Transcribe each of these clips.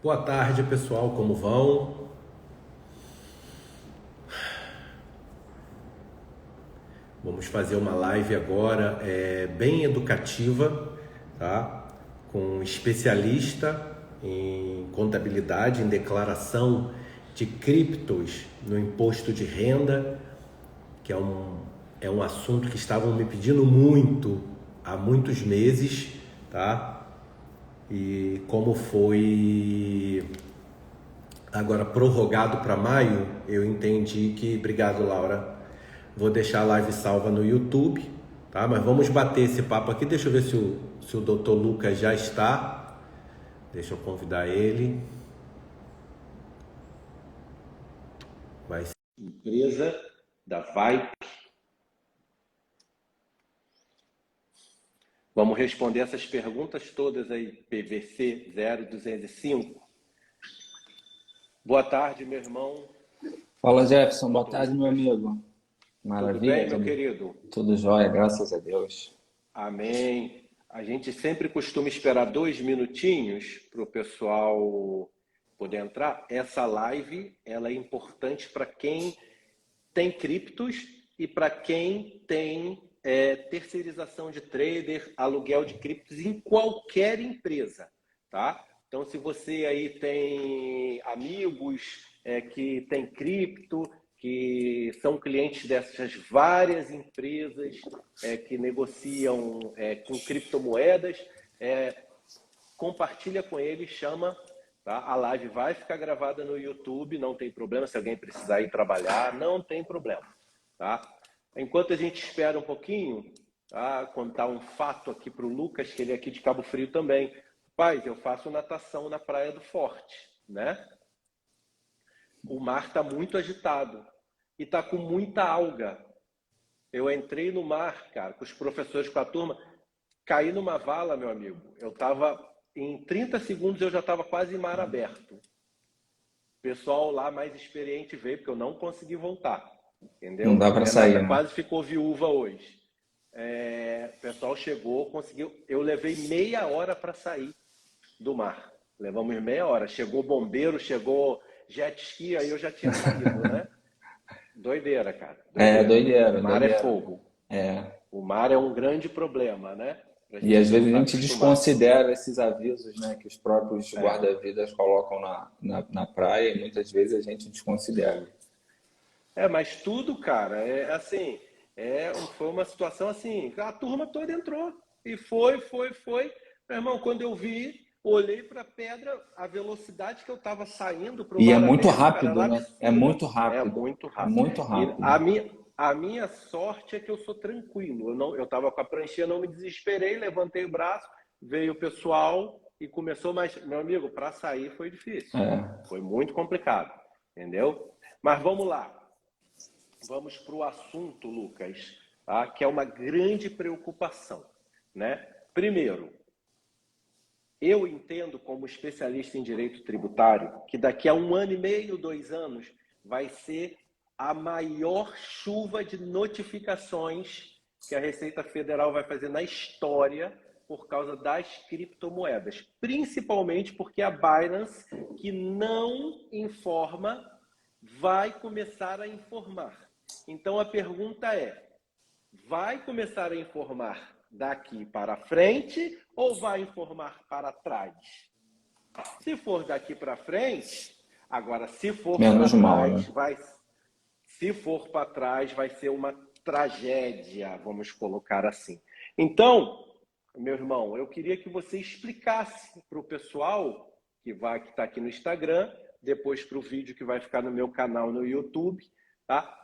Boa tarde, pessoal, como vão? Vamos fazer uma live agora bem educativa, tá? Com um especialista em contabilidade, em declaração de criptos no imposto de renda, que é um assunto que estavam me pedindo muito há muitos meses, tá? E como foi agora prorrogado para maio, eu entendi que... Obrigado, Laura. Vou deixar a live salva no YouTube, tá? Mas vamos bater esse papo aqui. Deixa eu ver se o Dr. Lucas já está. Deixa eu convidar ele. Vai ser empresa da Vai. Vamos responder essas perguntas todas aí, PVC 0205. Boa tarde, meu irmão. Fala, Jefferson. Boa tarde, meu amigo. Maravilha? Tudo bem, meu querido? Tudo jóia, graças a Deus. Amém. A gente sempre costuma esperar 2 minutinhos para o pessoal poder entrar. Essa live ela é importante para quem tem criptos e para quem tem terceirização de trader, aluguel de criptos em qualquer empresa, tá? Então, se você aí tem amigos que tem cripto, que são clientes dessas várias empresas que negociam com criptomoedas, compartilha com eles, chama, tá? A live vai ficar gravada no YouTube, não tem problema, se alguém precisar ir trabalhar, não tem problema, tá? Enquanto a gente espera um pouquinho, tá? Contar um fato aqui para o Lucas, que ele é aqui de Cabo Frio também. Paz, eu faço natação na Praia do Forte, né? O mar está muito agitado e está com muita alga. Eu entrei no mar, cara, com os professores, com a turma, caí numa vala, meu amigo. Eu estava, em 30 segundos, eu já estava quase em mar aberto. O pessoal lá mais experiente veio, porque eu não consegui voltar, entendeu? Não dá para sair, né? Quase ficou viúva hoje. O pessoal chegou, conseguiu. Eu levei meia hora para sair do mar. Levamos meia hora. Chegou bombeiro, chegou jet ski, aí eu já tinha saído, né? Doideira, cara. Doideira. O mar é fogo. É. O mar é um grande problema, né? E às vezes a gente desconsidera esses avisos, né, que os próprios guarda-vidas colocam na praia, e muitas vezes a gente desconsidera. Mas tudo, cara, foi uma situação assim, a turma toda entrou e foi. Meu irmão, quando eu vi, olhei para a pedra, a velocidade que eu estava saindo para o E é mar muito aberto, rápido, cara, né? É muito rápido. É muito rápido. É muito rápido. E a minha sorte é que eu sou tranquilo. Eu estava com a pranchinha, não me desesperei, levantei o braço, veio o pessoal e começou, mas, meu amigo, para sair foi difícil. Foi muito complicado, entendeu? Mas vamos lá. Vamos para o assunto, Lucas, tá? Que é uma grande preocupação, né? Primeiro, eu entendo como especialista em direito tributário que daqui a 1 ano e meio, 2 anos, vai ser a maior chuva de notificações que a Receita Federal vai fazer na história por causa das criptomoedas. Principalmente porque a Binance, que não informa, vai começar a informar. Então a pergunta é, vai começar a informar daqui para frente ou vai informar para trás? Se for daqui para frente, agora se for para trás, se for para trás vai ser uma tragédia, vamos colocar assim. Então, meu irmão, eu queria que você explicasse para o pessoal que está aqui no Instagram, depois para o vídeo que vai ficar no meu canal no YouTube, tá?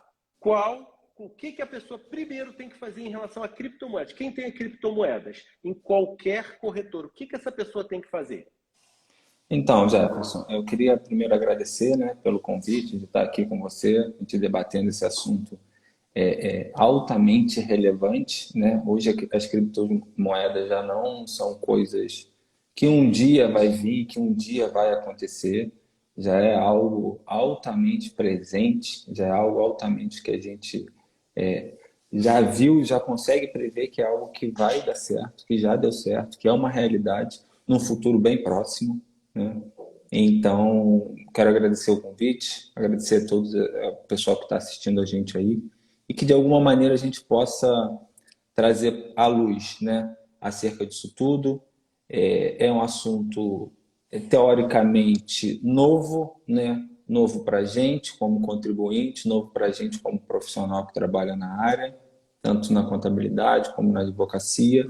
O que a pessoa primeiro tem que fazer em relação a criptomoedas? Quem tem criptomoedas em qualquer corretor, o que essa pessoa tem que fazer? Então, Jefferson, eu queria primeiro agradecer, né, pelo convite de estar aqui com você, a gente debatendo esse assunto altamente relevante, né? Hoje as criptomoedas já não são coisas que um dia vai vir, que um dia vai acontecer, já é algo altamente presente, já é algo altamente que a gente já viu, já consegue prever que é algo que vai dar certo, que já deu certo, que é uma realidade num futuro bem próximo, né? Então, quero agradecer o convite, agradecer a todos, o pessoal que está assistindo a gente aí, e que de alguma maneira a gente possa trazer à luz, né, acerca disso tudo. É um assunto teoricamente novo, né, novo para a gente como contribuinte, novo para a gente como profissional que trabalha na área, tanto na contabilidade como na advocacia,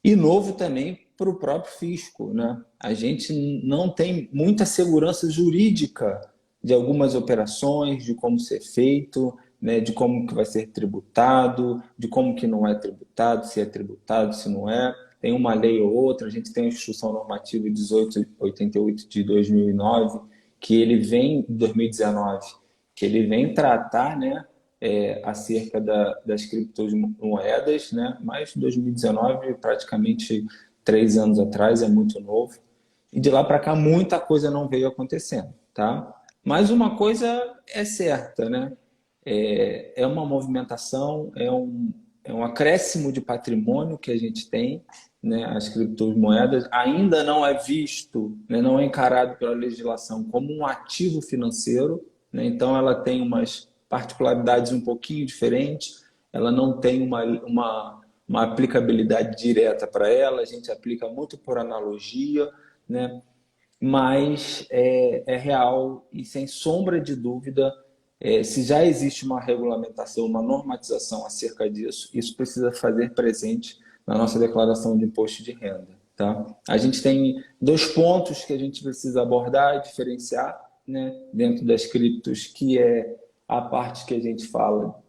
e novo também para o próprio fisco, né? A gente não tem muita segurança jurídica de algumas operações, de como ser feito, né? De como que vai ser tributado, de como que não é tributado, se é tributado, se não é. Tem uma lei ou outra, a gente tem a Instrução Normativa 1888 de 2009, que ele vem, 2019, que ele vem tratar, né? Acerca das criptomoedas, né? Mas 2019, praticamente 3 anos atrás, é muito novo. E de lá para cá, muita coisa não veio acontecendo, tá? Mas uma coisa é certa, né? É uma movimentação, é um acréscimo de patrimônio que a gente tem, né? As criptomoedas ainda não é visto, né? Não é encarado pela legislação como um ativo financeiro, né? Então ela tem umas particularidades um pouquinho diferentes, ela não tem uma aplicabilidade direta para ela, a gente aplica muito por analogia, né? Mas é real e sem sombra de dúvida, se já existe uma regulamentação, uma normatização acerca disso, isso precisa fazer presente na nossa declaração de imposto de renda. Tá? A gente tem 2 pontos que a gente precisa abordar e diferenciar, né, dentro das criptos, que é a parte que a gente fala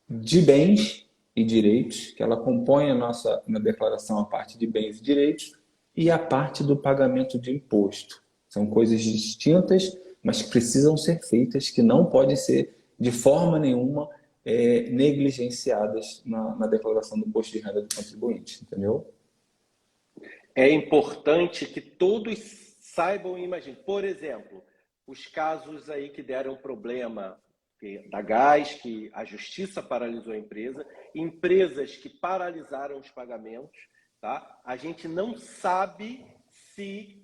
de bens e direitos, que ela compõe na declaração a parte de bens e direitos, e a parte do pagamento de imposto. São coisas distintas, mas que precisam ser feitas, que não podem ser, de forma nenhuma, negligenciadas na declaração do imposto de renda do contribuinte, entendeu? É importante que todos saibam e imaginem. Por exemplo, os casos aí que deram problema da Gás, que a justiça paralisou a empresa, empresas que paralisaram os pagamentos, tá? A gente não sabe se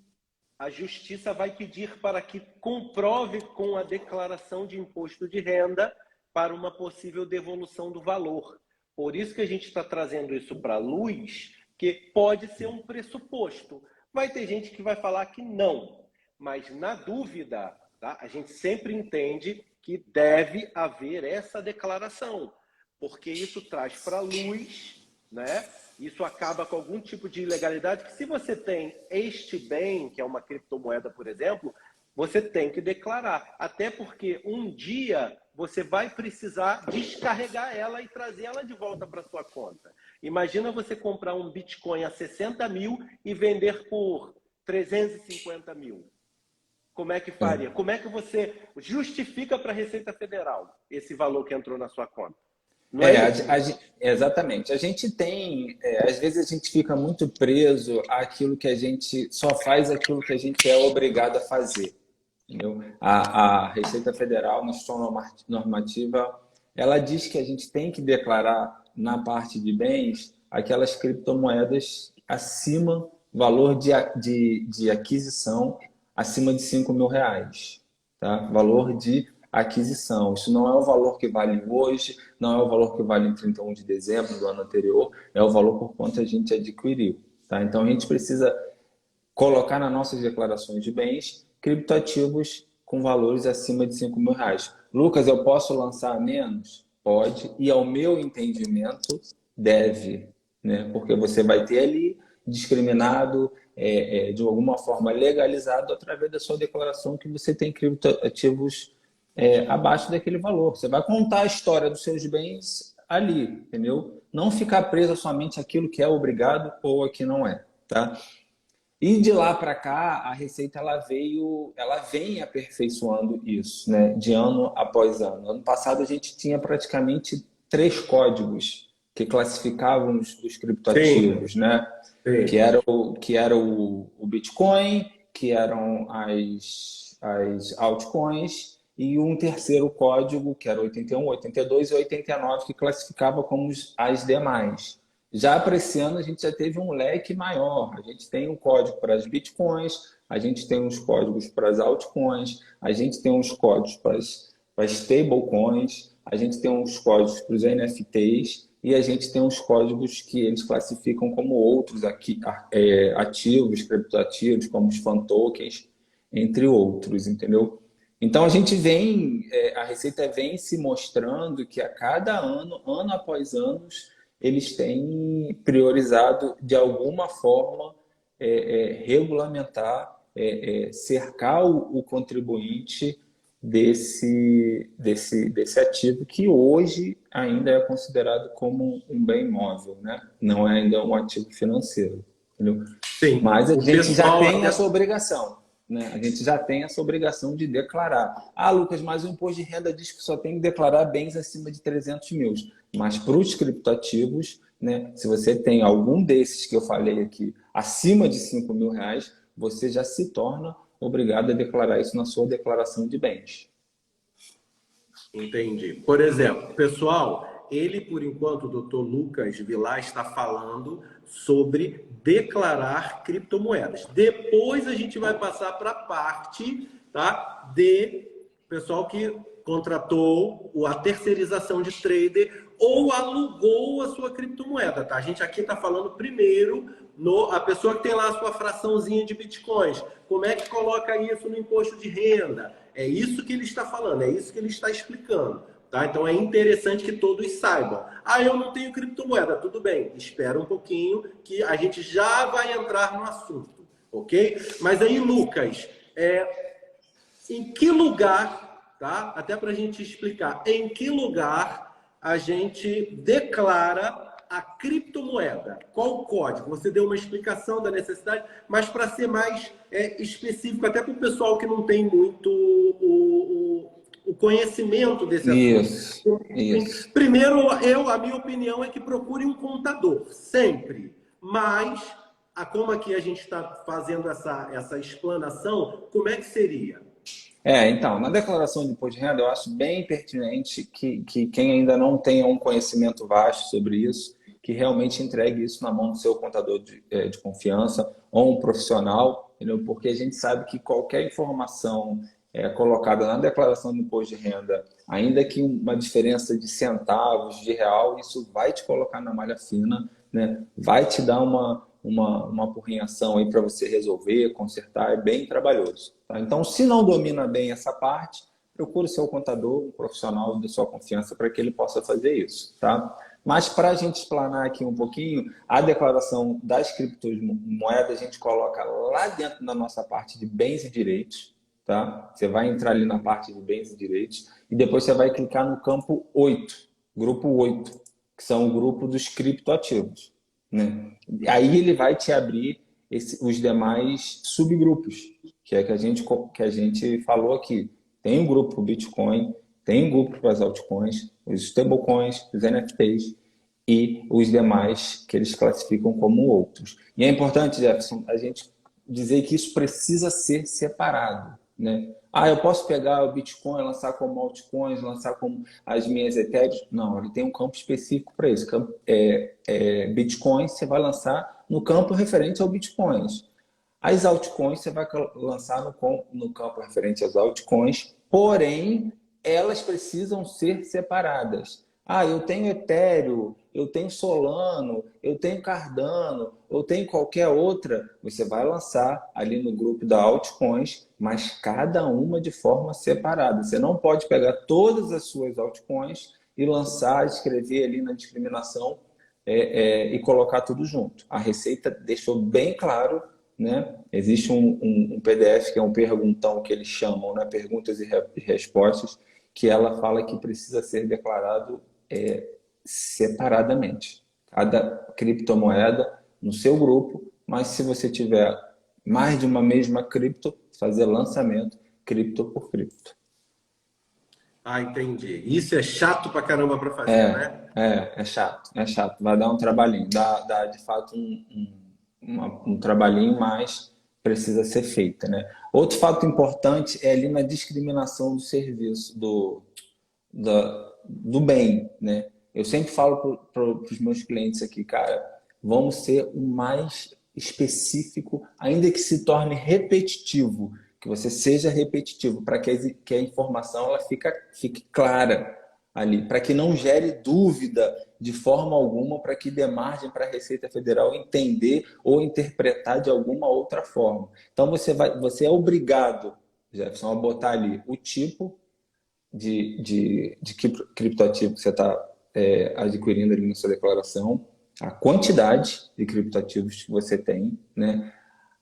a justiça vai pedir para que comprove com a declaração de imposto de renda para uma possível devolução do valor. Por isso que a gente está trazendo isso para a luz, que pode ser um pressuposto. Vai ter gente que vai falar que não, mas na dúvida, tá? A gente sempre entende que deve haver essa declaração, porque isso traz para a luz, né? Isso acaba com algum tipo de ilegalidade, que se você tem este bem, que é uma criptomoeda, por exemplo, você tem que declarar. Até porque um dia você vai precisar descarregar ela e trazer ela de volta para sua conta. Imagina você comprar um Bitcoin a 60 mil e vender por 350 mil. Como é que faria? Como é que você justifica para a Receita Federal esse valor que entrou na sua conta? Não é isso? Exatamente. A gente tem, às vezes a gente fica muito preso àquilo que a gente só faz aquilo que a gente é obrigado a fazer. Entendeu? A Receita Federal, na Instrução Normativa, ela diz que a gente tem que declarar na parte de bens aquelas criptomoedas acima, valor de aquisição acima de R$ 5.000, tá? Valor de aquisição. Isso não é o valor que vale hoje, não é o valor que vale em 31 de dezembro do ano anterior, é o valor por quanto a gente adquiriu. Tá? Então, a gente precisa colocar nas nossas declarações de bens criptoativos com valores acima de R$ 5.000. Lucas, eu posso lançar menos? Pode, e ao meu entendimento, deve, né? Porque você vai ter ali discriminado, de alguma forma legalizado, através da sua declaração que você tem criptoativos abaixo daquele valor. Você vai contar a história dos seus bens ali, entendeu? Não ficar preso somente àquilo que é obrigado ou a que não é, tá? E de lá para cá, a Receita ela vem aperfeiçoando isso, né? De ano após ano. Ano passado a gente tinha praticamente 3 códigos que classificavam os criptoativos, né? Sim. Que era o Bitcoin, que eram as altcoins, e um terceiro código, que era 81, 82 e 89, que classificava como as demais. Já para esse ano, a gente já teve um leque maior. A gente tem um código para as bitcoins, a gente tem uns códigos para as altcoins, a gente tem uns códigos para as stablecoins, a gente tem uns códigos para os NFTs e a gente tem uns códigos que eles classificam como outros aqui, ativos, criptoativos, como os fan tokens, entre outros, entendeu? Então, a gente vem, a Receita vem se mostrando que a cada ano, ano após ano, eles têm priorizado, de alguma forma, regulamentar, cercar o contribuinte desse ativo que hoje ainda é considerado como um bem imóvel, né? Não é ainda um ativo financeiro, entendeu? Sim. Mas a gente já tem essa obrigação, né? A gente já tem essa obrigação de declarar. Ah, Lucas, mas o imposto de renda diz que só tem que declarar bens acima de 300 mil. Mas para os criptoativos, né, se você tem algum desses que eu falei aqui acima de 5 mil reais, você já se torna obrigado a declarar isso na sua declaração de bens. Entendi. Por exemplo, pessoal, ele, por enquanto, o doutor Lucas Vilar está falando sobre declarar criptomoedas. Depois a gente vai passar para a parte, tá, de pessoal que contratou a terceirização de trader ou alugou a sua criptomoeda, tá? A gente aqui está falando primeiro a pessoa que tem lá a sua fraçãozinha de bitcoins. Como é que coloca isso no imposto de renda? É isso que ele está falando, é isso que ele está explicando. Tá? Então é interessante que todos saibam. Ah, eu não tenho criptomoeda. Tudo bem, espera um pouquinho que a gente já vai entrar no assunto, ok? Mas aí, Lucas, em que lugar, tá? Até para a gente explicar, em que lugar a gente declara a criptomoeda? Qual o código? Você deu uma explicação da necessidade, mas para ser mais específico, até para o pessoal que não tem muito o conhecimento desse assunto. Isso. Primeiro, a minha opinião é que procure um contador, sempre. Mas, como aqui a gente está fazendo essa explanação, como é que seria? Então, na declaração de imposto de renda, eu acho bem pertinente que quem ainda não tenha um conhecimento vasto sobre isso, que realmente entregue isso na mão do seu contador de confiança ou um profissional, entendeu? Porque a gente sabe que qualquer informação colocada na declaração do imposto de renda, ainda que uma diferença de centavos, de real, isso vai te colocar na malha fina, né? Vai te dar uma apurrinhação aí para você resolver, consertar, é bem trabalhoso. Tá? Então, se não domina bem essa parte, procure o seu contador, um profissional da sua confiança, para que ele possa fazer isso. Tá? Mas para a gente explanar aqui um pouquinho, a declaração das criptomoedas a gente coloca lá dentro da nossa parte de bens e direitos. Tá? Você vai entrar ali na parte de bens e direitos e depois você vai clicar no campo 8, grupo 8, que são o grupo dos criptoativos. Né? Aí ele vai te abrir os demais subgrupos, que é que a gente falou aqui. Tem um grupo para o Bitcoin, tem um grupo para as altcoins, os stablecoins, os NFTs e os demais que eles classificam como outros. E é importante, Jefferson, a gente dizer que isso precisa ser separado. Né? Ah, eu posso pegar o Bitcoin, lançar como altcoins, lançar como as minhas Ethereum? Não, ele tem um campo específico para isso. Bitcoin você vai lançar no campo referente ao Bitcoins. As altcoins você vai lançar no campo referente às altcoins, porém, elas precisam ser separadas. Ah, eu tenho Ethereum, eu tenho Solano, eu tenho Cardano, eu tenho qualquer outra. Você vai lançar ali no grupo da altcoins, mas cada uma de forma separada. Você não pode pegar todas as suas altcoins e lançar, escrever ali na discriminação e colocar tudo junto. A Receita deixou bem claro, né? Existe um PDF que é um perguntão que eles chamam, né? Perguntas e respostas, que ela fala que precisa ser declarado separadamente. Cada criptomoeda no seu grupo, mas se você tiver mais de uma mesma cripto, fazer lançamento cripto por cripto. Ah, entendi. Isso é chato pra caramba para fazer, né? É chato. Vai dar um trabalhinho. Dá de fato um trabalhinho, mas precisa ser feita, né? Outro fato importante é ali na discriminação do serviço, do bem, né? Eu sempre falo para os meus clientes aqui, cara, vamos ser o mais específico, ainda que se torne repetitivo, que você seja repetitivo, para que a informação ela fique clara ali, para que não gere dúvida de forma alguma, para que dê margem para a Receita Federal entender ou interpretar de alguma outra forma. Então, você é obrigado, Jefferson, a botar ali o tipo de criptoativo que você está adquirindo ali na sua declaração, a quantidade de criptoativos que você tem, né?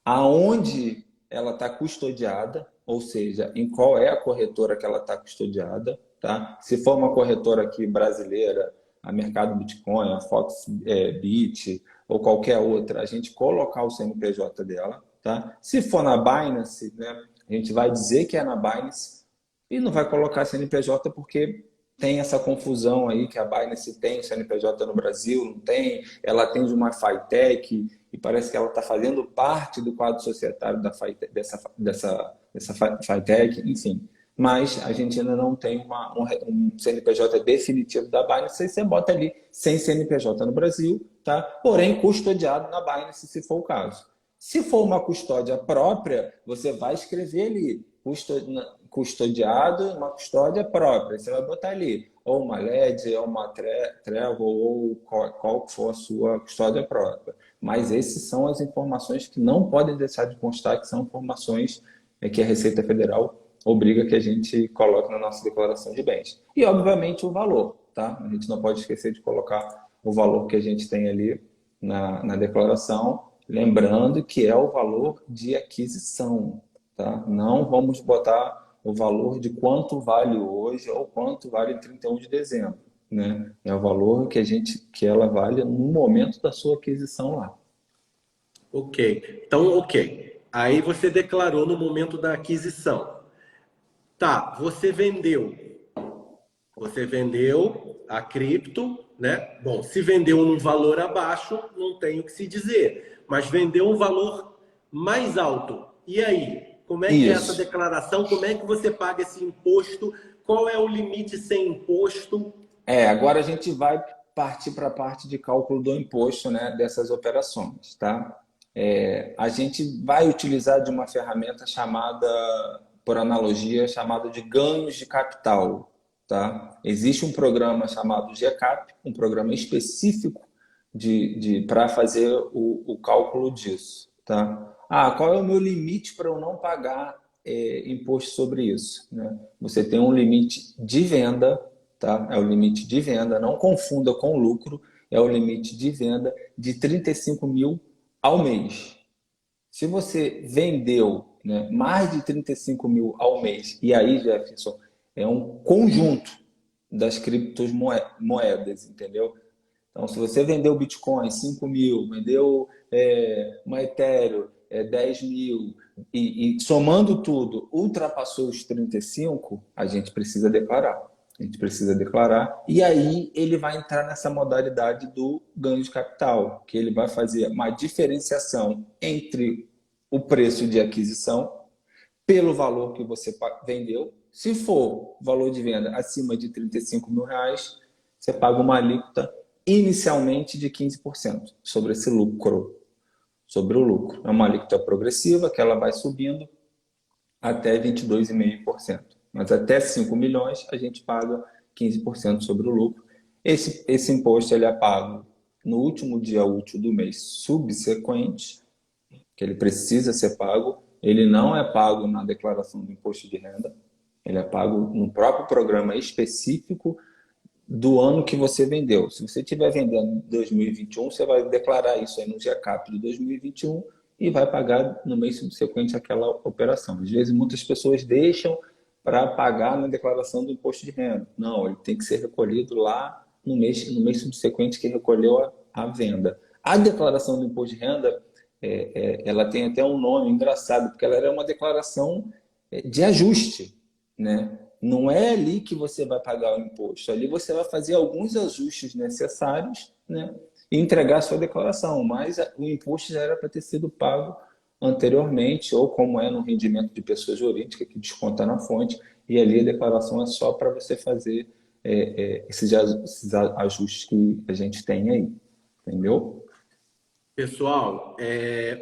Aonde ela está custodiada, ou seja, em qual é a corretora que ela está custodiada, tá? Se for uma corretora aqui brasileira, a Mercado Bitcoin, a Foxbit ou qualquer outra, a gente colocar o CNPJ dela, tá? Se for na Binance, né, a gente vai dizer que é na Binance e não vai colocar CNPJ porque tem essa confusão aí que a Binance tem CNPJ no Brasil, não tem, ela atende uma Fitech e parece que ela está fazendo parte do quadro societário dessa Fitech, enfim. Mas a gente ainda não tem um CNPJ definitivo da Binance, aí você bota ali sem CNPJ no Brasil, tá? Porém custodiado na Binance, se for o caso. Se for uma custódia própria, você vai escrever ali, custodiado, uma custódia própria. Você vai botar ali, ou uma LED, ou uma Trello, ou qual for a sua custódia própria. Mas essas são as informações que não podem deixar de constar, que são informações que a Receita Federal obriga que a gente coloque na nossa declaração de bens. E, obviamente, o valor, tá? A gente não pode esquecer de colocar o valor que a gente tem ali na declaração, lembrando que é o valor de aquisição, tá? Não vamos botar o valor de quanto vale hoje ou quanto vale em 31 de dezembro, né? É o valor que ela vale no momento da sua aquisição lá. Ok. Então, ok. Aí você declarou no momento da aquisição. Tá, você vendeu. Você vendeu a cripto, né? Bom, se vendeu num valor abaixo, não tem o que se dizer. Mas vendeu um valor mais alto. E aí? Como é que é essa declaração? Como é que você paga esse imposto? Qual é o limite sem imposto? Agora a gente vai partir para a parte de cálculo do imposto, né, dessas operações, tá? A gente vai utilizar de uma ferramenta chamada, por analogia, chamada de ganhos de capital, tá? Existe um programa chamado GCAP, um programa específico para fazer o cálculo disso, tá? Qual é o meu limite para eu não pagar imposto sobre isso, né? Você tem um limite de venda, tá? É o limite de venda, não confunda com lucro, é o limite de venda de 35 mil ao mês. Se você vendeu, né, mais de 35 mil ao mês, e aí, Jefferson, é um conjunto das criptomoedas, entendeu? Então, se você vendeu Bitcoin 5 mil, vendeu uma Ethereum 10 mil, e somando tudo, ultrapassou os 35, a gente precisa declarar. A gente precisa declarar, e aí ele vai entrar nessa modalidade do ganho de capital, que ele vai fazer uma diferenciação entre o preço de aquisição pelo valor que você vendeu. Se for valor de venda acima de 35 mil reais, você paga uma alíquota inicialmente de 15% sobre esse lucro, sobre o lucro. É uma alíquota progressiva que ela vai subindo até 22,5%. Mas até 5 milhões a gente paga 15% sobre o lucro. Esse imposto ele é pago no último dia útil do mês subsequente, que ele precisa ser pago. Ele não é pago na declaração do imposto de renda, ele é pago no próprio programa específico do ano que você vendeu. Se você estiver vendendo em 2021, você vai declarar isso aí no GCAP de 2021 e vai pagar no mês subsequente aquela operação. Às vezes, muitas pessoas deixam para pagar na declaração do imposto de renda. Não, ele tem que ser recolhido lá no mês subsequente que recolheu a venda. A declaração do imposto de renda, ela tem até um nome engraçado, porque ela é uma declaração de ajuste, né? Não é ali que você vai pagar o imposto. Ali você vai fazer alguns ajustes necessários, né, e entregar a sua declaração. Mas o imposto já era para ter sido pago anteriormente, ou como é no rendimento de pessoa jurídica, que desconta na fonte, e ali a declaração é só para você fazer esses ajustes que a gente tem aí, entendeu? Pessoal,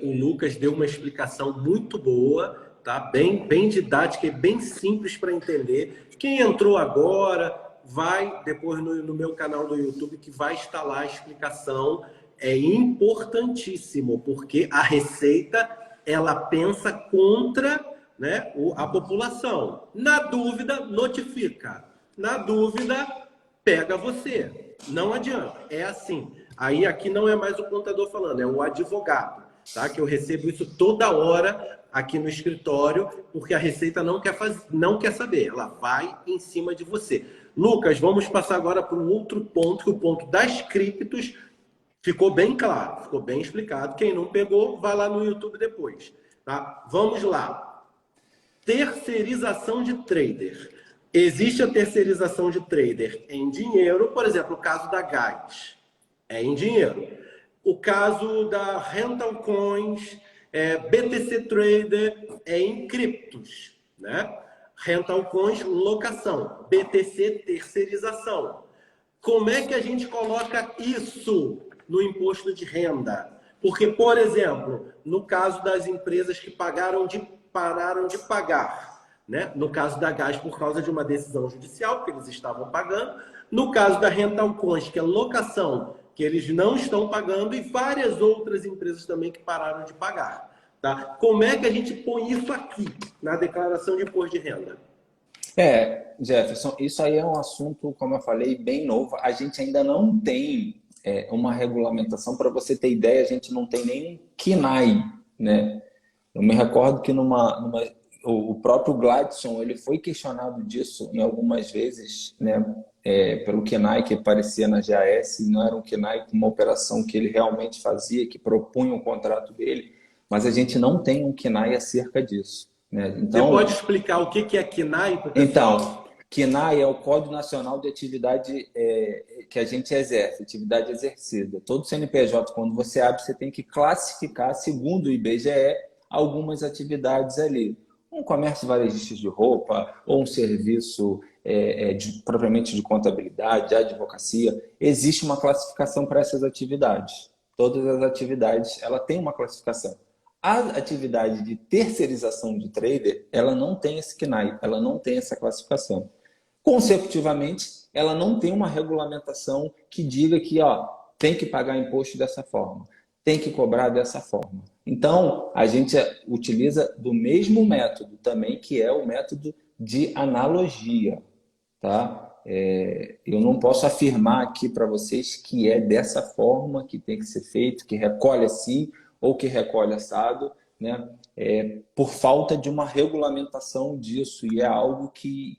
o Lucas deu uma explicação muito boa, tá? Bem didática e bem simples para entender. Quem entrou agora, vai depois no meu canal do YouTube, que vai estar lá a explicação. É importantíssimo, porque a Receita, ela pensa contra, né, a população. Na dúvida, notifica. Na dúvida, pega você. Não adianta. É assim. Aí aqui não é mais o contador falando, é o advogado, tá? Que eu recebo isso toda hora aqui no escritório, porque a Receita não quer saber, ela vai em cima de você. Lucas, vamos passar agora para um outro ponto, que o ponto das criptos ficou bem claro, ficou bem explicado. Quem não pegou, vai lá no YouTube depois, tá? Vamos lá. Terceirização de trader. Existe a terceirização de trader em dinheiro, por exemplo, o caso da Gás. É em dinheiro. O caso da Rental Coins, BTC Trader, é em criptos, né? Rental Coins, locação. BTC, terceirização. Como é que a gente coloca isso no imposto de renda? Porque, por exemplo, no caso das empresas que pararam de pagar, né? No caso da Gás, por causa de uma decisão judicial, que eles estavam pagando. No caso da Rental Coins, que é locação, que eles não estão pagando, e várias outras empresas também que pararam de pagar. Tá? Como é que a gente põe isso aqui na declaração de imposto de renda? Jefferson, isso aí é um assunto, como eu falei, bem novo. A gente ainda não tem uma regulamentação. Para você ter ideia, a gente não tem nem KNAI, né? Eu me recordo que o próprio Gladson, ele foi questionado disso em algumas vezes, né? Pelo KNAI que aparecia na GAS, não era um KNAI com uma operação que ele realmente fazia, que propunha o contrato dele, mas a gente não tem um KNAI acerca disso, né? Então, você pode explicar o que é KNAI para o pessoal? Então, KNAI é o Código Nacional de Atividade que a gente exerce, atividade exercida. Todo CNPJ, quando você abre, você tem que classificar, segundo o IBGE, algumas atividades ali. Um comércio varejista de roupa, ou um serviço propriamente de contabilidade, de advocacia. Existe uma classificação para essas atividades. Todas as atividades, ela tem uma classificação. A atividade de terceirização de trader, ela não tem esse KNAI, ela não tem essa classificação. Consecutivamente, ela não tem uma regulamentação que diga que tem que pagar imposto dessa forma, tem que cobrar dessa forma. Então, a gente utiliza do mesmo método também, que é o método de analogia. Tá? Eu não posso afirmar aqui para vocês que é dessa forma que tem que ser feito, que recolhe assim ou que recolhe assado, né? Por falta de uma regulamentação disso, e é algo que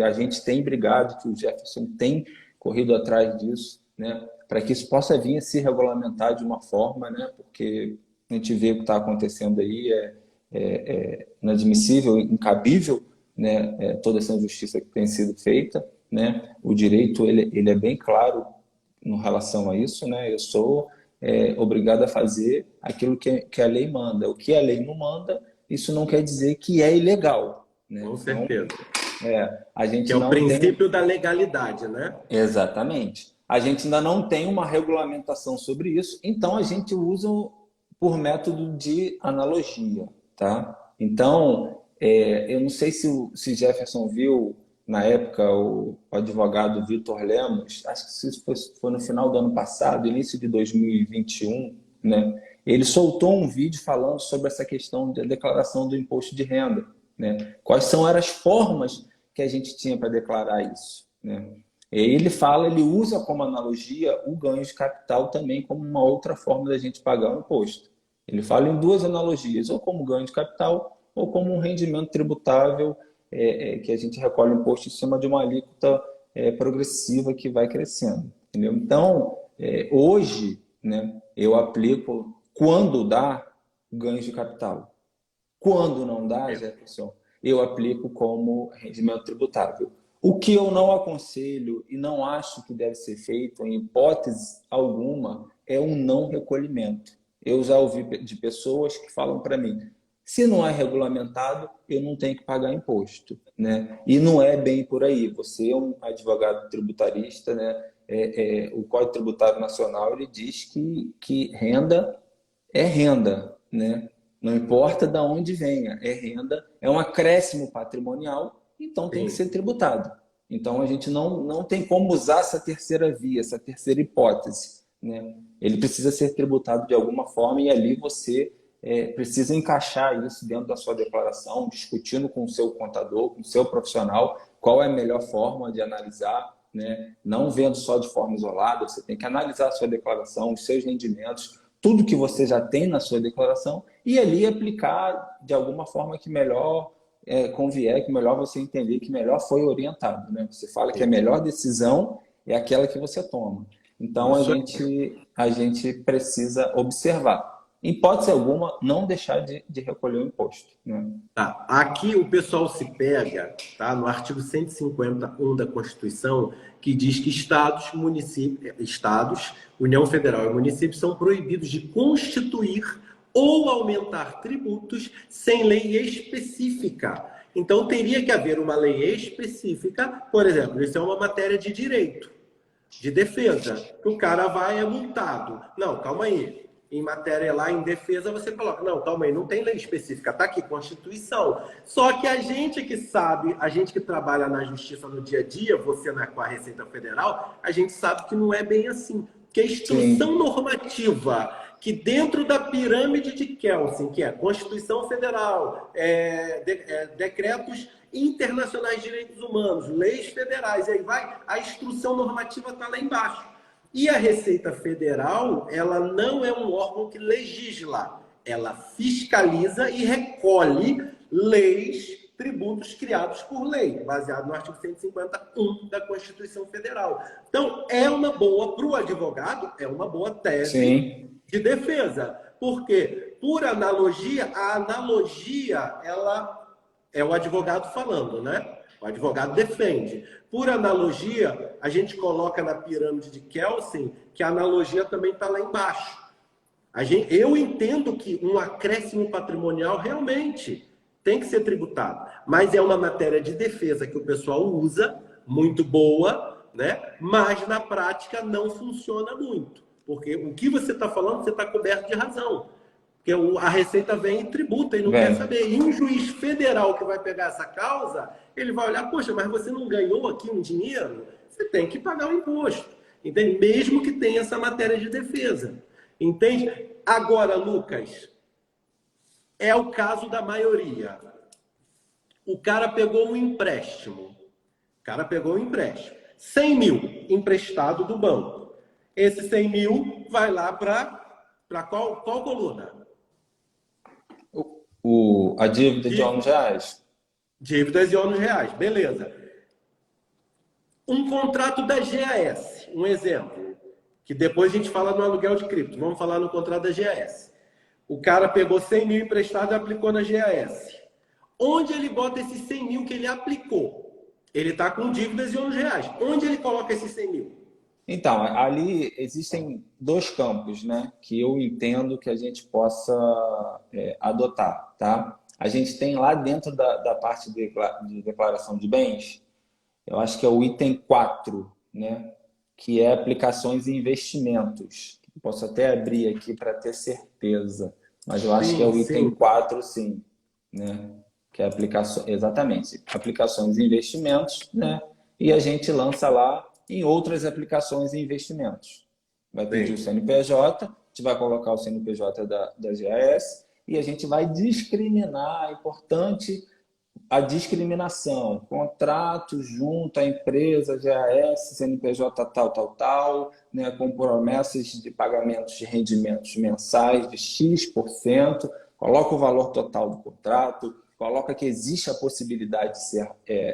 a gente tem brigado, que o Jefferson tem corrido atrás disso, né? Para que isso possa vir a se regulamentar de uma forma, né? Porque a gente vê o que está acontecendo aí, é inadmissível, incabível, né? Toda essa injustiça que tem sido feita, né? O direito ele é bem claro em relação a isso, né? Eu sou obrigado a fazer aquilo que a lei manda. O que a lei não manda, isso não quer dizer que é ilegal, né? Com certeza. A gente que é o princípio da legalidade, né? Exatamente. A gente ainda não tem uma regulamentação sobre isso, então a gente usa por método de analogia, tá? Então, eu não sei se Jefferson viu na época o advogado Vitor Lemos, acho que isso foi no final do ano passado, início de 2021, né? Ele soltou um vídeo falando sobre essa questão da declaração do imposto de renda, né? Quais eram as formas que a gente tinha para declarar isso, né? Ele usa como analogia o ganho de capital também como uma outra forma da gente pagar o imposto. Ele fala em duas analogias, ou como ganho de capital, ou como um rendimento tributável que a gente recolhe o imposto em cima de uma alíquota progressiva que vai crescendo. Entendeu? Então, hoje, né, eu aplico quando dá ganhos de capital. Quando não dá, Jefferson, eu aplico como rendimento tributável. O que eu não aconselho e não acho que deve ser feito, em hipótese alguma, é um não recolhimento. Eu já ouvi de pessoas que falam para mim, Se não é regulamentado, eu não tenho que pagar imposto, né? E não é bem por aí. Você é um advogado tributarista, né? O Código Tributário Nacional ele diz que renda é renda, né? Não importa de onde venha, é renda, é um acréscimo patrimonial, então tem que ser tributado. Então a gente não tem como usar essa terceira via, essa terceira hipótese, né? Ele precisa ser tributado de alguma forma e ali você precisa encaixar isso dentro da sua declaração, discutindo com o seu contador, com o seu profissional, qual é a melhor forma de analisar, né? Não vendo só de forma isolada, você tem que analisar a sua declaração, os seus rendimentos, tudo que você já tem na sua declaração e ali aplicar de alguma forma que melhor convier, que melhor você entender, que melhor foi orientado, né? Você fala que a melhor decisão é aquela que você toma. Então, a gente precisa observar. Em hipótese alguma, não deixar de recolher o imposto, né? Tá. Aqui o pessoal se pega, tá, no artigo 151 da Constituição, que diz que estados, União Federal e municípios são proibidos de constituir ou aumentar tributos sem lei específica. Então, teria que haver uma lei específica, por exemplo, isso é uma matéria de direito, de defesa, que o cara vai é multado. Não, calma aí. Em matéria lá, em defesa, você coloca, não, calma aí, não tem lei específica, tá aqui, Constituição. Só que a gente que sabe, a gente que trabalha na justiça no dia a dia, você com a Receita Federal, a gente sabe que não é bem assim. Que a instrução normativa, que dentro da pirâmide de Kelsen, que é Constituição Federal, decretos internacionais de direitos humanos, leis federais, e aí vai, a instrução normativa está lá embaixo. E a Receita Federal, ela não é um órgão que legisla, ela fiscaliza e recolhe leis, tributos criados por lei, baseado no artigo 151 da Constituição Federal. Então, é uma boa, para o advogado, é uma boa tese de defesa. Porque, por analogia, a analogia, ela é o advogado falando, né? O advogado defende. Por analogia, a gente coloca na pirâmide de Kelsen que a analogia também está lá embaixo. Eu entendo que um acréscimo patrimonial realmente tem que ser tributado, mas é uma matéria de defesa que o pessoal usa, muito boa, né? Mas na prática não funciona muito. Porque o que você está falando, você está coberto de razão. Porque a Receita vem e tributa e não quer saber. E um juiz federal que vai pegar essa causa, ele vai olhar, poxa, mas você não ganhou aqui um dinheiro? Você tem que pagar o imposto. Entende? Mesmo que tenha essa matéria de defesa. Entende? Agora, Lucas, é o caso da maioria. O cara pegou um empréstimo. 100 mil emprestado do banco. Esse 100 mil vai lá para qual coluna? A dívida de ônus reais. Dívidas de ônus reais, beleza. Um contrato da GAS, um exemplo, que depois a gente fala no aluguel de cripto. Vamos falar no contrato da GAS. O cara pegou 100 mil emprestado e aplicou na GAS. Onde ele bota esses 100 mil que ele aplicou? Ele está com dívidas de ônus reais. Onde ele coloca esses 100 mil? Então, ali existem dois campos, né, que eu entendo que a gente possa adotar, tá? A gente tem lá dentro da parte de declaração de bens, eu acho que é o item 4, né, que é aplicações e investimentos. Posso até abrir aqui para ter certeza, mas eu acho que é o item 4, sim, né, que é aplicação, exatamente, aplicações e investimentos, né, e a gente lança lá em outras aplicações e investimentos. Vai pedir o CNPJ, a gente vai colocar o CNPJ da GAS e a gente vai discriminar, é importante a discriminação, contrato junto à empresa, GAS, CNPJ tal, né, com promessas de pagamentos de rendimentos mensais de X%, coloca o valor total do contrato, coloca que existe a possibilidade de ser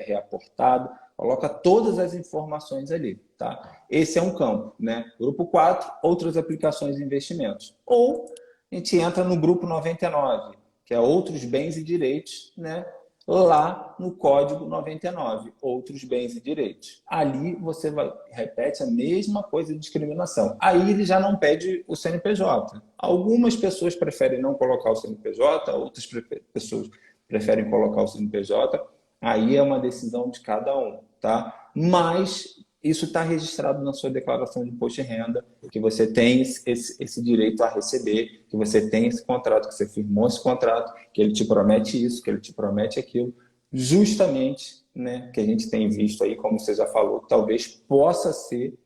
reaportado, coloca todas as informações ali, tá? Esse é um campo, né? Grupo 4, outras aplicações e investimentos. Ou a gente entra no grupo 99, que é outros bens e direitos, né? Lá no código 99, outros bens e direitos. Ali você repete a mesma coisa de discriminação. Aí ele já não pede o CNPJ. Algumas pessoas preferem não colocar o CNPJ, outras pessoas preferem colocar o CNPJ. Aí é uma decisão de cada um, tá? Mas isso está registrado na sua declaração de imposto de renda, que você tem esse direito a receber, que você tem esse contrato, que você firmou esse contrato, que ele te promete isso, que ele te promete aquilo, justamente, né, que a gente tem visto aí, como você já falou, talvez possa ser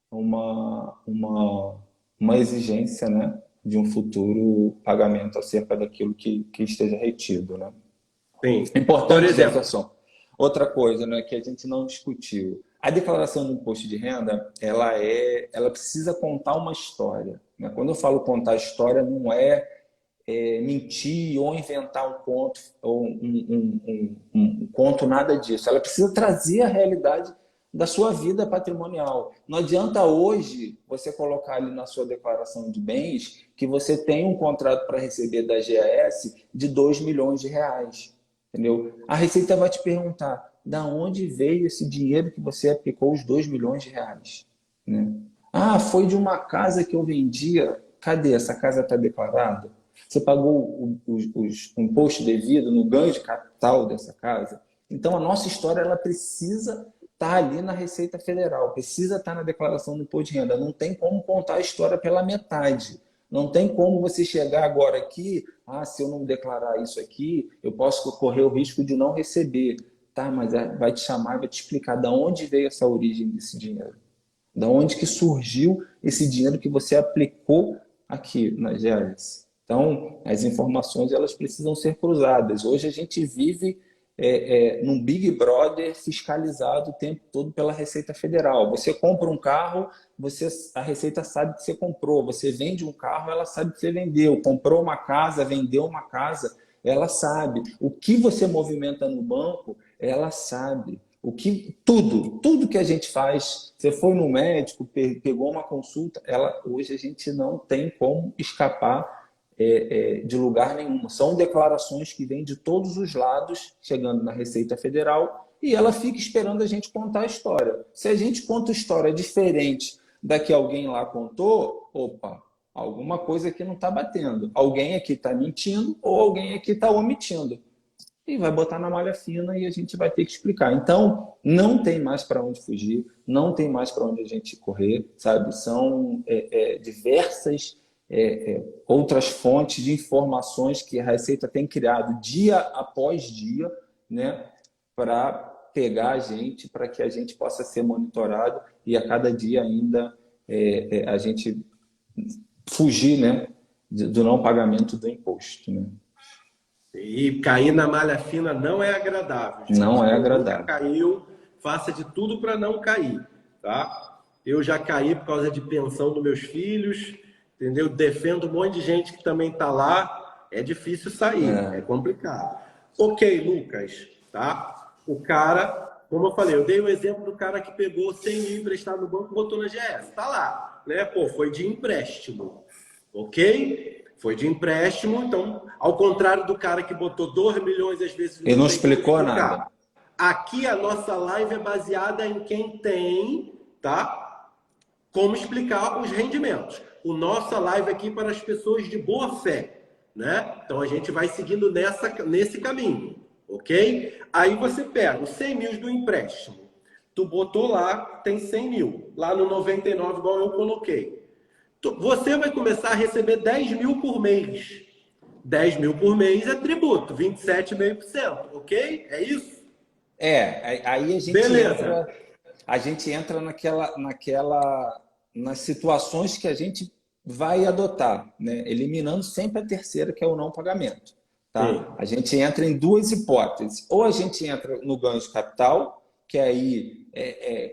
uma exigência, né, de um futuro pagamento acerca daquilo que esteja retido, né? Sim. Importante, Jefferson. Outra coisa, né, que a gente não discutiu. A declaração do imposto de renda, ela precisa contar uma história, né? Quando eu falo contar história, não é mentir ou inventar um conto, ou um conto, nada disso. Ela precisa trazer a realidade da sua vida patrimonial. Não adianta hoje você colocar ali na sua declaração de bens que você tem um contrato para receber da GAS de 2 milhões de reais. Entendeu? A Receita vai te perguntar da onde veio esse dinheiro que você aplicou os 2 milhões de reais. Né? Ah, foi de uma casa que eu vendia. Cadê? Essa casa está declarada? Você pagou o imposto devido no ganho de capital dessa casa? Então, a nossa história ela precisa estar ali na Receita Federal, precisa estar na declaração do imposto de renda. Não tem como contar a história pela metade. Não tem como você chegar agora aqui, se eu não declarar isso aqui, eu posso correr o risco de não receber. Tá, mas vai te chamar, vai te explicar de onde veio essa origem desse dinheiro. De onde que surgiu esse dinheiro que você aplicou aqui na GAS. Então, as informações elas precisam ser cruzadas. Hoje a gente vive num Big Brother fiscalizado o tempo todo pela Receita Federal. Você compra um carro, a Receita sabe que você comprou. Você vende um carro, ela sabe que você vendeu. Comprou uma casa, vendeu uma casa, ela sabe. O que você movimenta no banco, ela sabe. Tudo que a gente faz, você foi no médico, pegou uma consulta, hoje a gente não tem como escapar de lugar nenhum. São declarações que vêm de todos os lados, chegando na Receita Federal, e ela fica esperando a gente contar a história. Se a gente conta a história diferente da que alguém lá contou, opa, alguma coisa aqui não está batendo. Alguém aqui está mentindo ou alguém aqui está omitindo. E vai botar na malha fina e a gente vai ter que explicar. Então, não tem mais para onde fugir, não tem mais para onde a gente correr, sabe? São diversas outras fontes de informações que a Receita tem criado dia após dia, né, para pegar a gente, para que a gente possa ser monitorado e a cada dia ainda a gente fugir, né, do não pagamento do imposto. Né? E cair na malha fina não é agradável. Gente. Não é agradável. Caiu, faça de tudo para não cair, tá? Eu já caí por causa de pensão dos meus filhos, entendeu? Defendo um monte de gente que também está lá. É difícil sair, é complicado. Ok, Lucas, tá? O cara, como eu falei, eu dei o exemplo do cara que pegou 100 mil emprestado no banco e botou na GS. Tá lá, né? Pô, foi de empréstimo, ok? Foi de empréstimo, então, ao contrário do cara que botou 2 milhões, às vezes... Ele não explicou nada. Aqui a nossa live é baseada em quem tem, tá? Como explicar os rendimentos. O nossa live aqui para as pessoas de boa fé, né? Então a gente vai seguindo nesse caminho, ok? Aí você pega os 100 mil do empréstimo. Tu botou lá, tem 100 mil. Lá no 99, igual eu coloquei. Você vai começar a receber 10 mil por mês. 10 mil por mês é tributo, 27,5%, ok? É isso? Aí a gente entra nas situações que a gente vai adotar, né? Eliminando sempre a terceira, que é o não pagamento. Tá? A gente entra em duas hipóteses. Ou a gente entra no ganho de capital, que aí,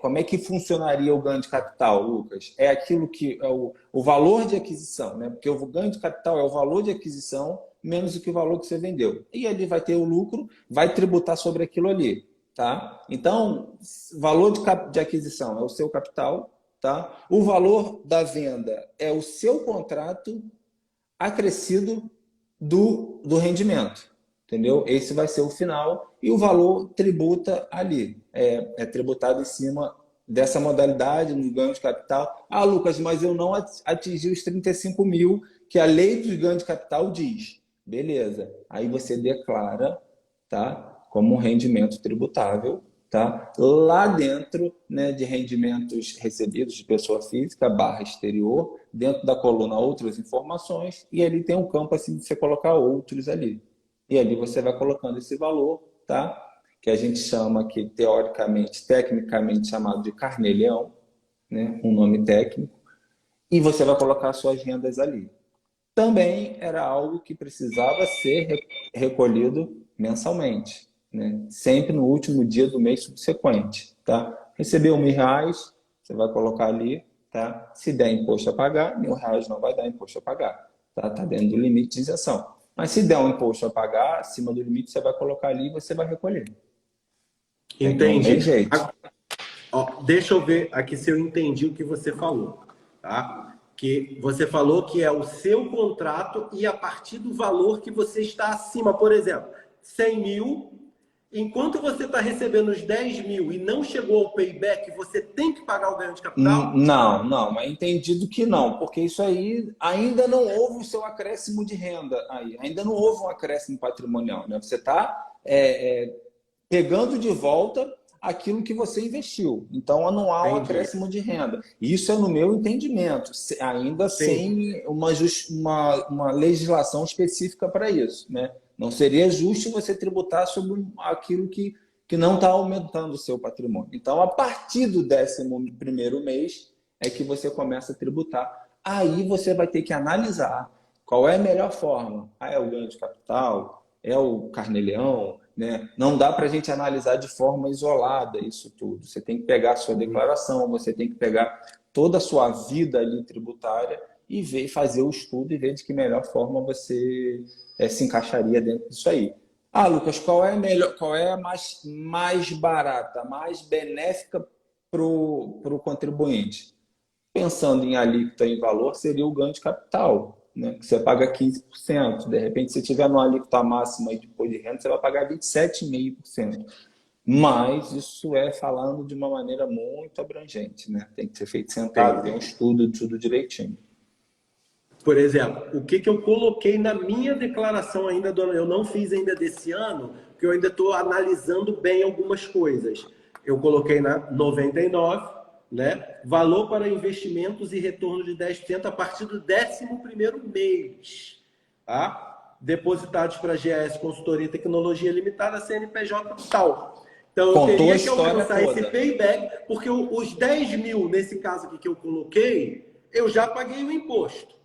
como é que funcionaria o ganho de capital, Lucas? É aquilo que é o valor de aquisição, né? Porque o ganho de capital é o valor de aquisição menos do que o valor que você vendeu. E ali vai ter o lucro, vai tributar sobre aquilo ali. Tá? Então, valor de aquisição é o seu capital, tá? O valor da venda é o seu contrato acrescido do rendimento, entendeu? Esse vai ser o final e o valor tributa ali, é tributado em cima dessa modalidade, no ganho de capital. Ah, Lucas, mas eu não atingi os 35 mil que a lei dos ganhos de capital diz. Beleza. Aí você declara, tá? Como um rendimento tributável, tá? Lá dentro, né, de rendimentos recebidos de pessoa física / exterior, dentro da coluna outras informações, e ali tem um campo assim de você colocar outros ali. E ali você vai colocando esse valor, tá? Que a gente chama aqui, teoricamente, tecnicamente chamado de carnê-leão, né? Um nome técnico, e você vai colocar suas rendas ali. Também era algo que precisava ser recolhido mensalmente, né? Sempre no último dia do mês subsequente, tá? Recebeu R$1.000, você vai colocar ali, tá? Se der imposto a pagar, R$1.000 não vai dar imposto a pagar, tá? Tá dentro do limite de isenção. Mas se der um imposto a pagar, acima do limite, você vai colocar ali e você vai recolher. Entendi. Tem jeito. Deixa eu ver aqui se eu entendi o que você falou, tá? Que você falou que é o seu contrato e a partir do valor que você está acima, por exemplo, 100 mil, enquanto você está recebendo os 10 mil e não chegou ao payback, você tem que pagar o ganho de capital? Não, mas entendido que não, porque isso aí ainda não houve o seu acréscimo de renda, aí, ainda não houve um acréscimo patrimonial, né? Você está pegando de volta aquilo que você investiu. Então, não há um acréscimo de renda. Isso é no meu entendimento, ainda sem uma legislação específica para isso, né? Não seria justo você tributar sobre aquilo que não está aumentando o seu patrimônio. Então, a partir do 11º mês é que você começa a tributar. Aí você vai ter que analisar qual é a melhor forma. É o ganho de capital? É o carnê-leão? Né? Não dá para a gente analisar de forma isolada isso tudo. Você tem que pegar a sua declaração, você tem que pegar toda a sua vida ali tributária e ver, fazer o estudo e ver de que melhor forma você se encaixaria dentro disso aí. Ah, Lucas, qual é a melhor, qual é a mais barata, mais benéfica para o contribuinte? Pensando em alíquota em valor, seria o ganho de capital, né? Que você paga 15%. De repente, se tiver numa alíquota máxima de imposto de renda, você vai pagar 27,5%. Mas isso é falando de uma maneira muito abrangente, né? Tem que ser feito sentado, tem um estudo de tudo direitinho. Por exemplo, o que eu coloquei na minha declaração ainda, eu não fiz ainda desse ano, porque eu ainda estou analisando bem algumas coisas. Eu coloquei na 99, né? Valor para investimentos e retorno de 10% a partir do 11º mês. Tá? Depositados para GAS Consultoria e Tecnologia Limitada, CNPJ tal. Então, eu teria que alcançar esse payback, porque os 10 mil, nesse caso aqui que eu coloquei, eu já paguei o imposto.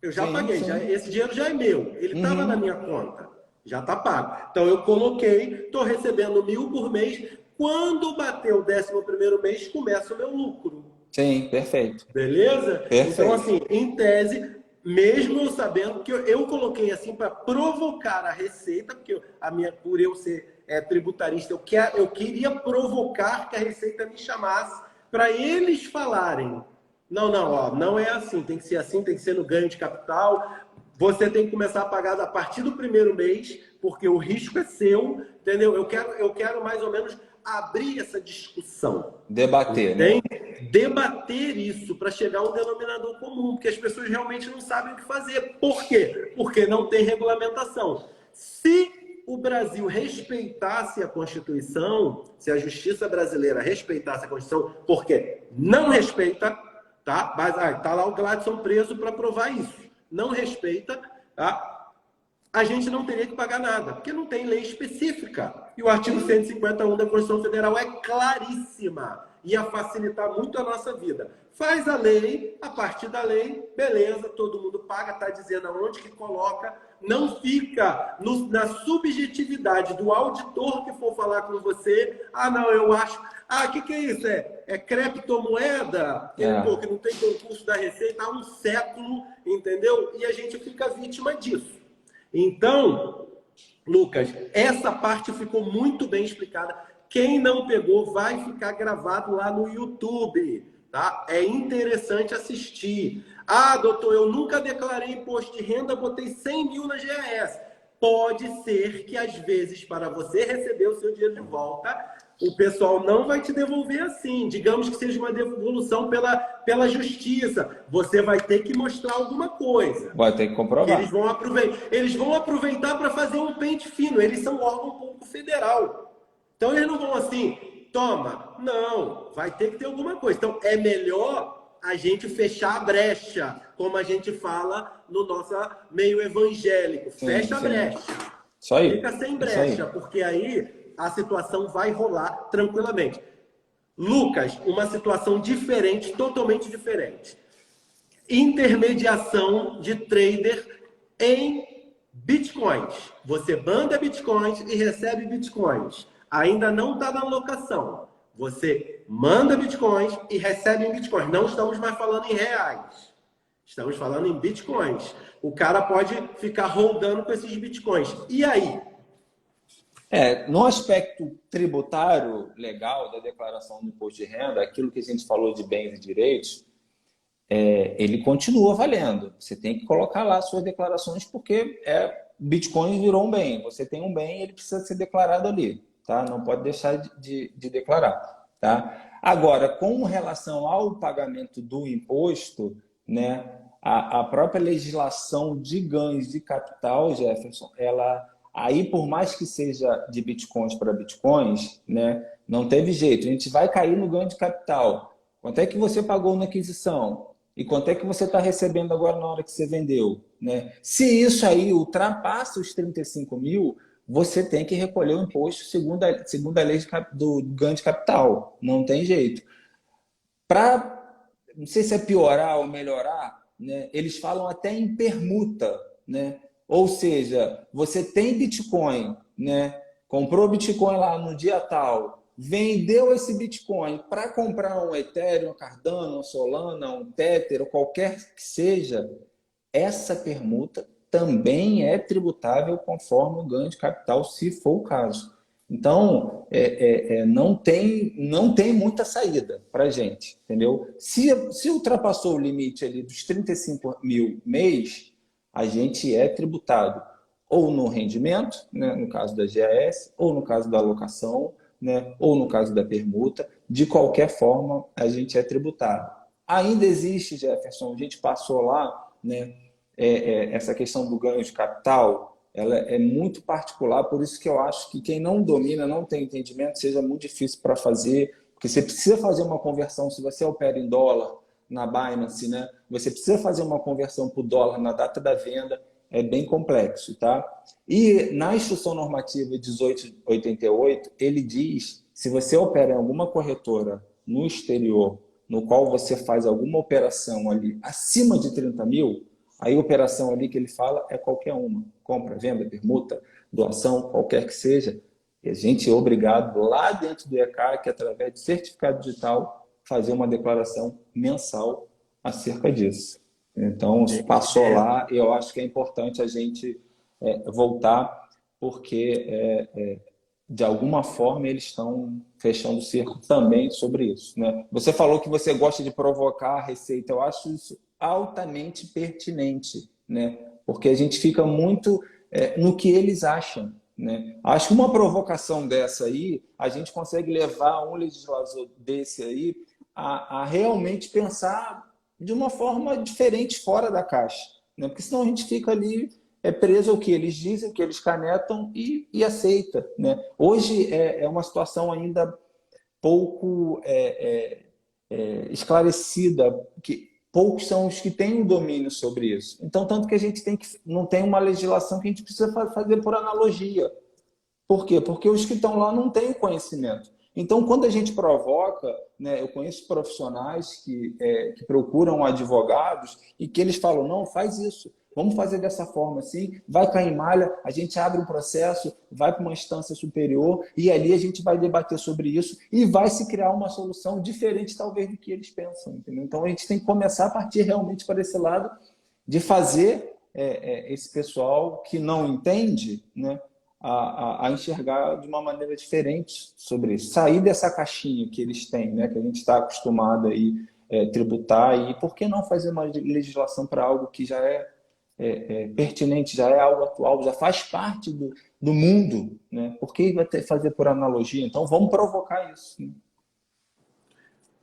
Eu já paguei, esse dinheiro já é meu. Ele estava na minha conta, já está pago. Então, eu coloquei, estou recebendo 1.000 por mês. Quando bater o 11º mês, começa o meu lucro. Sim, perfeito. Beleza? Perfeito. Então, assim, em tese, mesmo eu sabendo que eu coloquei assim para provocar a Receita, porque por eu ser tributarista, eu queria provocar que a Receita me chamasse para eles falarem. Não é assim, tem que ser assim, tem que ser no ganho de capital. Você tem que começar a pagar a partir do 1º mês, porque o risco é seu, entendeu? Eu quero mais ou menos abrir essa discussão. Debater, né? Debater isso para chegar a um denominador comum, porque as pessoas realmente não sabem o que fazer. Por quê? Porque não tem regulamentação. Se o Brasil respeitasse a Constituição, se a justiça brasileira respeitasse a Constituição, porque não respeita, tá? Mas tá lá o Gladson preso para provar isso. Não respeita, tá? A gente não teria que pagar nada, porque não tem lei específica. E o artigo 151 da Constituição Federal é claríssima. Ia facilitar muito a nossa vida. Faz a lei, a partir da lei, beleza, todo mundo paga, está dizendo aonde que coloca, não fica na subjetividade do auditor que for falar com você. Não, eu acho... o que é isso? É criptomoeda? Que não tem concurso da Receita há um século, entendeu? E a gente fica vítima disso. Então, Lucas, essa parte ficou muito bem explicada. Quem não pegou vai ficar gravado lá no YouTube, tá? É interessante assistir. Doutor, eu nunca declarei imposto de renda, botei 100 mil na GAS. Pode ser que, às vezes, para você receber o seu dinheiro de volta, o pessoal não vai te devolver assim. Digamos que seja uma devolução pela justiça. Você vai ter que mostrar alguma coisa. Vai ter que comprovar. Eles vão aproveitar para fazer um pente fino. Eles são órgão público federal. Então, eles não vão assim, toma. Não, vai ter que ter alguma coisa. Então, é melhor a gente fechar a brecha, como a gente fala no nosso meio evangélico. Fecha a brecha. Isso aí. Fica sem brecha, porque aí a situação vai rolar tranquilamente. Lucas, uma situação diferente, totalmente diferente. Intermediação de trader em bitcoins. Você manda bitcoins e recebe bitcoins. Ainda não está na locação. Você manda bitcoins e recebe em bitcoins. Não estamos mais falando em reais. Estamos falando em bitcoins. O cara pode ficar rodando com esses bitcoins. E aí? No aspecto tributário legal da declaração do imposto de renda, aquilo que a gente falou de bens e direitos, ele continua valendo. Você tem que colocar lá suas declarações porque Bitcoin virou um bem. Você tem um bem, ele precisa ser declarado ali, tá? Não pode deixar de declarar, tá? Agora, com relação ao pagamento do imposto, né, a própria legislação de ganhos de capital, Jefferson, aí, por mais que seja de bitcoins para bitcoins, né, não teve jeito. A gente vai cair no ganho de capital. Quanto é que você pagou na aquisição? E quanto é que você está recebendo agora na hora que você vendeu? Né? Se isso aí ultrapassa os 35 mil, você tem que recolher o imposto segundo a lei do ganho de capital. Não tem jeito. Não sei se é piorar ou melhorar, né, eles falam até em permuta, né? Ou seja, você tem Bitcoin, né? Comprou Bitcoin lá no dia tal, vendeu esse Bitcoin para comprar um Ethereum, um Cardano, um Solana, um Tether, ou qualquer que seja, essa permuta também é tributável conforme o ganho de capital, se for o caso. Então, não tem muita saída para a gente, entendeu? Se ultrapassou o limite ali dos 35 mil mês, a gente é tributado ou no rendimento, né, no caso da GAS, ou no caso da alocação, né, ou no caso da permuta. De qualquer forma, a gente é tributado. Ainda existe, Jefferson, a gente passou lá, né, essa questão do ganho de capital, ela é muito particular, por isso que eu acho que quem não domina, não tem entendimento, seja muito difícil para fazer, porque você precisa fazer uma conversão, se você opera em dólar, na Binance, né? Você precisa fazer uma conversão para o dólar na data da venda, é bem complexo, tá? E na instrução normativa 1888, ele diz, se você opera em alguma corretora no exterior, no qual você faz alguma operação ali acima de 30 mil, aí a operação ali que ele fala é qualquer uma, compra, venda, permuta, doação, qualquer que seja, e a gente é obrigado lá dentro do ECAC, através de certificado digital, fazer uma declaração mensal acerca disso. Então, se passou lá, eu acho que é importante a gente voltar, porque, de alguma forma, eles estão fechando o cerco também sobre isso, né? Você falou que você gosta de provocar a receita. Eu acho isso altamente pertinente, né? Porque a gente fica muito no que eles acham, né? Acho que uma provocação dessa aí, a gente consegue levar um legislador desse aí a realmente pensar de uma forma diferente, fora da caixa, né? Porque senão a gente fica ali preso ao que eles dizem, o que eles canetam e aceita, né? Hoje é uma situação ainda pouco esclarecida, que poucos são os que têm um domínio sobre isso. Então, tanto que a gente não tem uma legislação que a gente precisa fazer por analogia. Por quê? Porque os que estão lá não têm conhecimento. Então, quando a gente provoca, né, eu conheço profissionais que procuram advogados e que eles falam, não, faz isso, vamos fazer dessa forma assim, vai cair em malha, a gente abre um processo, vai para uma instância superior e ali a gente vai debater sobre isso e vai se criar uma solução diferente, talvez, do que eles pensam. Entendeu? Então, a gente tem que começar a partir realmente para esse lado de fazer esse pessoal que não entende, né, a enxergar de uma maneira diferente sobre isso. Sair dessa caixinha que eles têm, né, que a gente está acostumado a tributar, e por que não fazer uma legislação para algo que já é pertinente, já é algo atual, já faz parte do mundo, né? Por que vai fazer por analogia? Então, vamos provocar isso. Né?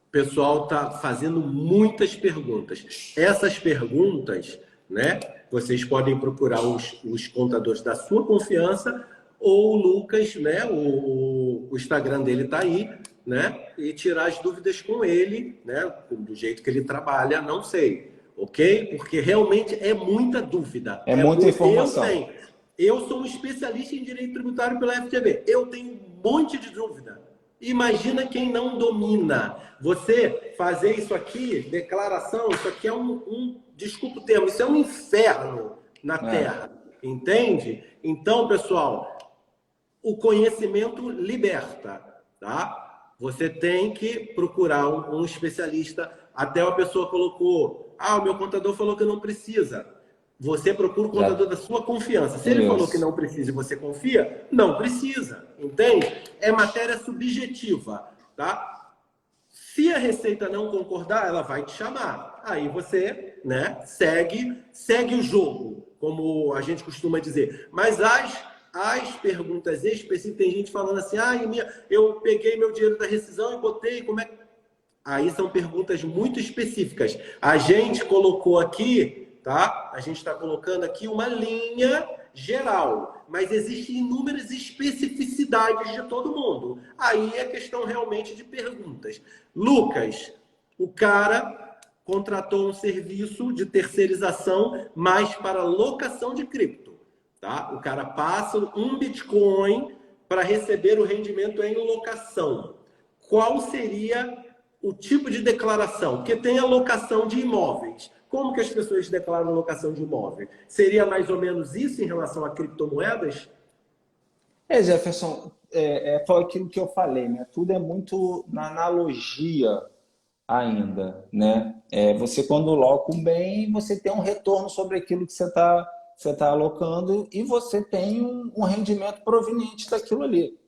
O pessoal está fazendo muitas perguntas. Essas perguntas, né, vocês podem procurar os contadores da sua confiança ou o Lucas, né, o Instagram dele está aí, né, e tirar as dúvidas com ele, né, do jeito que ele trabalha, não sei, ok? Porque realmente é muita dúvida. É muita informação. Eu sou um especialista em direito tributário pela FGV. Eu tenho um monte de dúvida. Imagina quem não domina. Você fazer isso aqui, declaração, isso aqui é desculpa o termo, isso é um inferno na Terra. Entende? Então, pessoal, o conhecimento liberta, tá? Você tem que procurar um especialista. Até uma pessoa colocou, o meu contador falou que não precisa. Você procura o contador da sua confiança. Se ele falou que não precisa e você confia, não precisa. Entende? É matéria subjetiva, tá? Se a Receita não concordar, ela vai te chamar. Aí você, né, segue o jogo, como a gente costuma dizer. Mas as perguntas específicas, tem gente falando assim, eu peguei meu dinheiro da rescisão e botei, como é que... Aí são perguntas muito específicas. A gente colocou aqui... Tá? A gente está colocando aqui uma linha geral, mas existem inúmeras especificidades de todo mundo. Aí é questão realmente de perguntas. Lucas, o cara contratou um serviço de terceirização, mas para locação de cripto. Tá? O cara passa um Bitcoin para receber o rendimento em locação. Qual seria o tipo de declaração? Porque tem a locação de imóveis. Como que as pessoas declaram locação de imóvel? Seria mais ou menos isso em relação a criptomoedas? Jefferson, foi aquilo que eu falei, né? Tudo é muito na analogia ainda, né? Você, quando loca um bem, você tem um retorno sobre aquilo que você tá alocando e você tem um rendimento proveniente daquilo ali,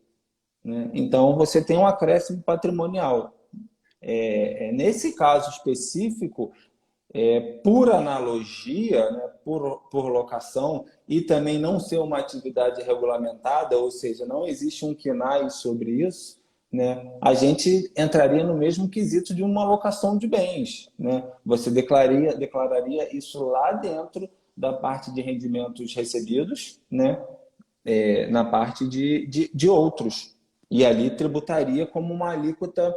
né? Então, você tem um acréscimo patrimonial. Nesse caso específico, por analogia, né, por locação, e também não ser uma atividade regulamentada, ou seja, não existe um KNAI sobre isso, né, a gente entraria no mesmo quesito de uma locação de bens. Né? Você declararia isso lá dentro da parte de rendimentos recebidos, né, na parte de outros. E ali tributaria como uma alíquota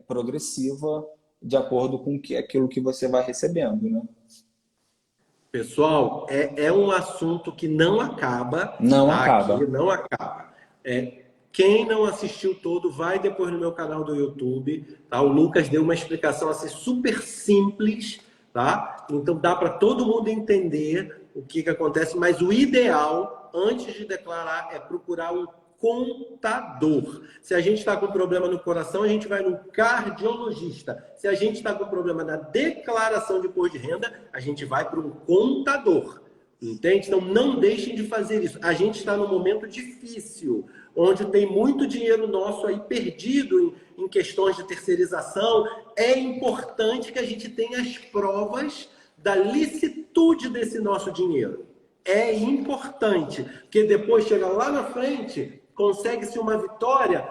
progressiva de acordo com aquilo que você vai recebendo, né? Pessoal, é um assunto que não acaba. Não acaba. Aqui, não acaba. Quem não assistiu todo, vai depois no meu canal do YouTube. Tá? O Lucas deu uma explicação assim, super simples. Tá? Então dá para todo mundo entender o que acontece. Mas o ideal, antes de declarar, é procurar um contador. Se a gente está com problema no coração, a gente vai no cardiologista. Se a gente está com problema na declaração de imposto de renda, a gente vai para um contador. Entende? Então, não deixem de fazer isso. A gente está num momento difícil, onde tem muito dinheiro nosso aí perdido em questões de terceirização. É importante que a gente tenha as provas da licitude desse nosso dinheiro. É importante, porque depois chega lá na frente, consegue-se uma vitória,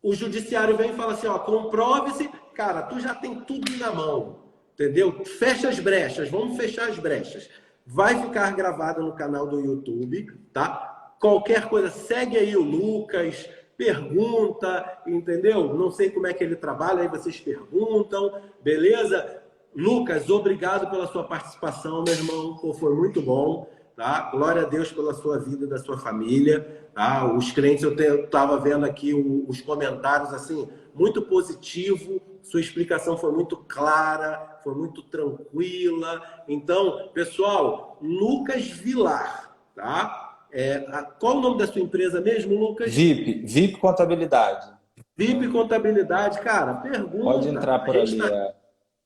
o judiciário vem e fala assim, comprove-se, cara, tu já tem tudo na mão, entendeu? Fecha as brechas, vamos fechar as brechas. Vai ficar gravado no canal do YouTube, tá? Qualquer coisa, segue aí o Lucas, pergunta, entendeu? Não sei como é que ele trabalha, aí vocês perguntam, beleza? Lucas, obrigado pela sua participação, meu irmão, foi muito bom. Tá? Glória a Deus pela sua vida e da sua família. Tá? Os clientes, eu estava vendo aqui os comentários, assim, muito positivo. Sua explicação foi muito clara, foi muito tranquila. Então, pessoal, Lucas Vilar, tá? Qual o nome da sua empresa mesmo, Lucas? VIP Contabilidade. VIP Contabilidade, cara, pergunta. Pode entrar por ali.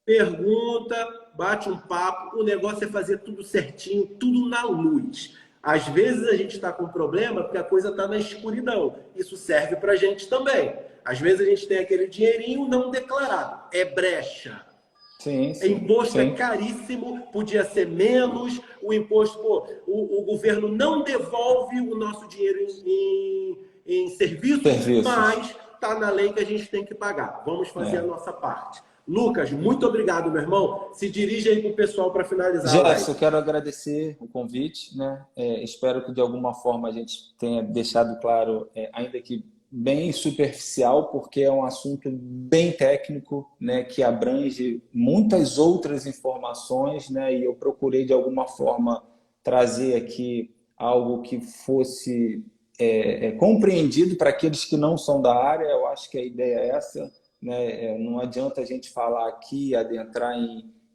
Pergunta, bate um papo, o negócio é fazer tudo certinho, tudo na luz. Às vezes a gente está com problema porque a coisa está na escuridão. Isso serve para a gente também. Às vezes a gente tem aquele dinheirinho não declarado. É brecha. Sim, sim, imposto sim. é caríssimo, podia ser menos, o imposto, pô, o governo não devolve o nosso dinheiro em serviços, mas está na lei que a gente tem que pagar. Vamos fazer a nossa parte. Lucas, muito obrigado, meu irmão. Se dirige aí para o pessoal para finalizar a live. Jefferson, eu quero agradecer o convite, né? Espero que de alguma forma a gente tenha deixado claro, ainda que bem superficial, porque é um assunto bem técnico, né? Que abrange muitas outras informações, né? E eu procurei de alguma forma trazer aqui algo que fosse compreendido para aqueles que não são da área. Eu acho que a ideia é essa, né? Não adianta a gente falar aqui, adentrar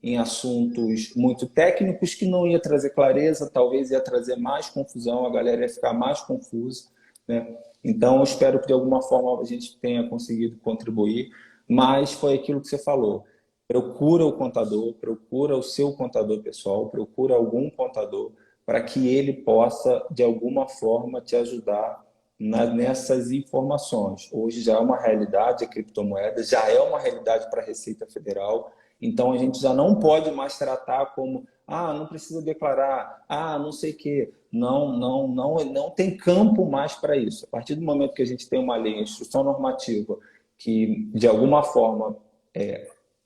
em assuntos muito técnicos que não ia trazer clareza, talvez ia trazer mais confusão, a galera ia ficar mais confusa, né? Então, eu espero que de alguma forma a gente tenha conseguido contribuir, mas foi aquilo que você falou. Procura o contador, procura o seu contador pessoal, procura algum contador para que ele possa, de alguma forma, te ajudar nessas informações. Hoje já é uma realidade a criptomoeda, já é uma realidade para a Receita Federal. Então, a gente já não pode mais tratar como não precisa declarar, não sei o quê. Não tem campo mais para isso. A partir do momento que a gente tem uma lei, uma instrução normativa, que, de alguma forma,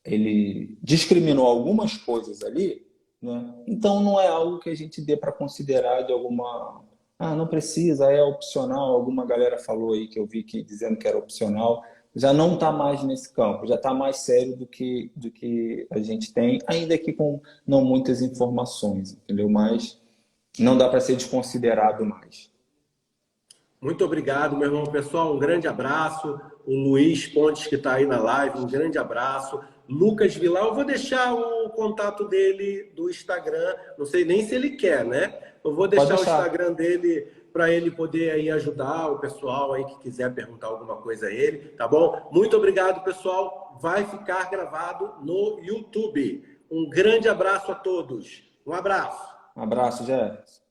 ele discriminou algumas coisas ali, né? Então, não é algo que a gente dê para considerar de alguma... não precisa, é opcional. Alguma galera falou aí, que eu vi que dizendo que era opcional, já não está mais nesse campo, já está mais sério do que a gente tem, ainda que com não muitas informações, entendeu? Mas não dá para ser desconsiderado mais. Muito obrigado, meu irmão. Pessoal, um grande abraço. O Luiz Pontes, que está aí na live, um grande abraço. Lucas Vilar, eu vou deixar o contato dele do Instagram, não sei nem se ele quer, né? Eu vou deixar o Instagram dele para ele poder aí ajudar o pessoal aí que quiser perguntar alguma coisa a ele, tá bom? Muito obrigado, pessoal. Vai ficar gravado no YouTube. Um grande abraço a todos. Um abraço. Um abraço, Jefferson.